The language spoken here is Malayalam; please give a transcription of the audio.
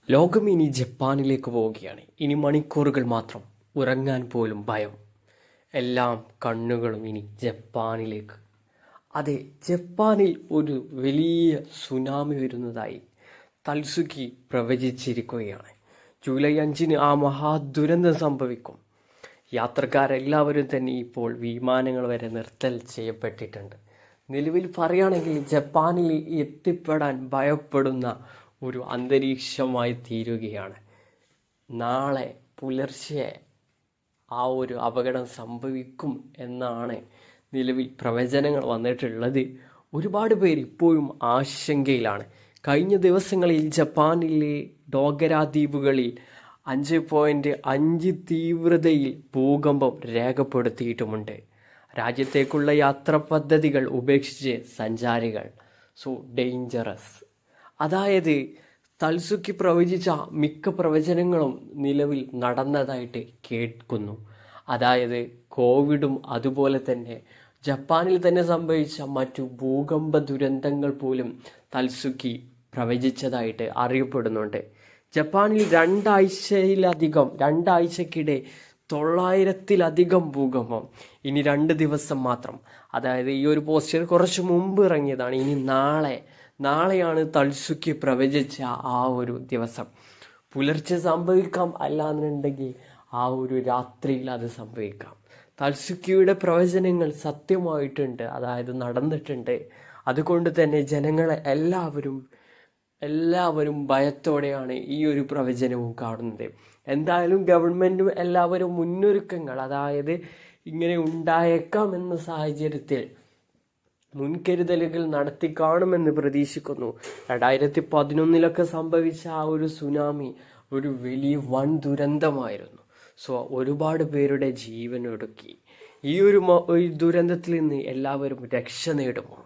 ലോകം ഇനി ജപ്പാനിലേക്ക് പോവുകയാണ്. ഇനി മണിക്കൂറുകൾ മാത്രം, ഉറങ്ങാൻ പോലും ഭയം. എല്ലാം കണ്ണുകളും ഇനി ജപ്പാനിലേക്ക്. അതെ, ജപ്പാനിൽ ഒരു വലിയ സുനാമി വരുന്നതായി തൽസുക്കി പ്രവചിച്ചിരിക്കുകയാണ്. ജൂലൈ 5 ആ മഹാദുരന്തം സംഭവിക്കും. യാത്രക്കാരെല്ലാവരും തന്നെ ഇപ്പോൾ വിമാനങ്ങൾ വരെ നിർത്തൽ ചെയ്യപ്പെട്ടിട്ടുണ്ട്. നിലവിൽ പറയുകയാണെങ്കിൽ ജപ്പാനിൽ എത്തിപ്പെടാൻ ഭയപ്പെടുന്ന ഒരു അന്തരീക്ഷമായി തീരുകയാണ്. നാളെ പുലർച്ചെ ആ ഒരു അപകടം സംഭവിക്കും എന്നാണ് നിലവിൽ പ്രവചനങ്ങൾ വന്നിട്ടുള്ളത്. ഒരുപാട് പേര് ഇപ്പോഴും ആശങ്കയിലാണ്. കഴിഞ്ഞ ദിവസങ്ങളിൽ ജപ്പാനിലെ ഡോഗര ദ്വീപുകളിൽ 5.5 തീവ്രതയിൽ ഭൂകമ്പം രേഖപ്പെടുത്തിയിട്ടുമുണ്ട്. രാജ്യത്തേക്കുള്ള യാത്രാ പദ്ധതികൾ ഉപേക്ഷിച്ച് സഞ്ചാരികൾ ഡേഞ്ചറസ്. അതായത് തൽസുക്കി പ്രവചിച്ച മിക്ക പ്രവചനങ്ങളും നിലവിൽ നടന്നതായിട്ട് കേൾക്കുന്നു. അതായത് കോവിഡും അതുപോലെ തന്നെ ജപ്പാനിൽ തന്നെ സംഭവിച്ച മറ്റു ഭൂകമ്പ ദുരന്തങ്ങൾ പോലും തൽസുക്കി പ്രവചിച്ചതായിട്ട് അറിയപ്പെടുന്നുണ്ട്. ജപ്പാനിൽ രണ്ടാഴ്ചക്കിടെ 900-ത്തിലധികം ഭൂകമ്പം. ഇനി 2 ദിവസം മാത്രം. അതായത് ഈ ഒരു പോസ്റ്റർ കുറച്ച് മുമ്പ് ഇറങ്ങിയതാണ്. ഇനി നാളെയാണ് തൽസുക്കി പ്രവചിച്ച ആ ഒരു ദിവസം. പുലർച്ചെ സംഭവിക്കാം, അല്ലാന്നുണ്ടെങ്കിൽ ആ ഒരു രാത്രിയിൽ അത് സംഭവിക്കാം. തൽസുക്കിയുടെ പ്രവചനങ്ങൾ സത്യമായിട്ടുണ്ട്, അതായത് നടന്നിട്ടുണ്ട്. അതുകൊണ്ട് തന്നെ ജനങ്ങളെ എല്ലാവരും ഭയത്തോടെയാണ് ഈ ഒരു പ്രവചനവും കാണുന്നത്. എന്തായാലും ഗവൺമെൻറ്റും എല്ലാവരും മുന്നൊരുക്കങ്ങൾ, അതായത് ഇങ്ങനെ ഉണ്ടായേക്കാം എന്ന സാഹചര്യത്തിൽ മുൻകരുതലുകൾ നടത്തി കാണുമെന്ന് പ്രതീക്ഷിക്കുന്നു. 2011 സംഭവിച്ച ആ ഒരു സുനാമി ഒരു വലിയ വൻ ദുരന്തമായിരുന്നു. ഒരുപാട് പേരുടെ ജീവൻ ഒടുക്കി. ഈ ഒരു ദുരന്തത്തിൽ നിന്ന് എല്ലാവരും രക്ഷ നേടുമോ?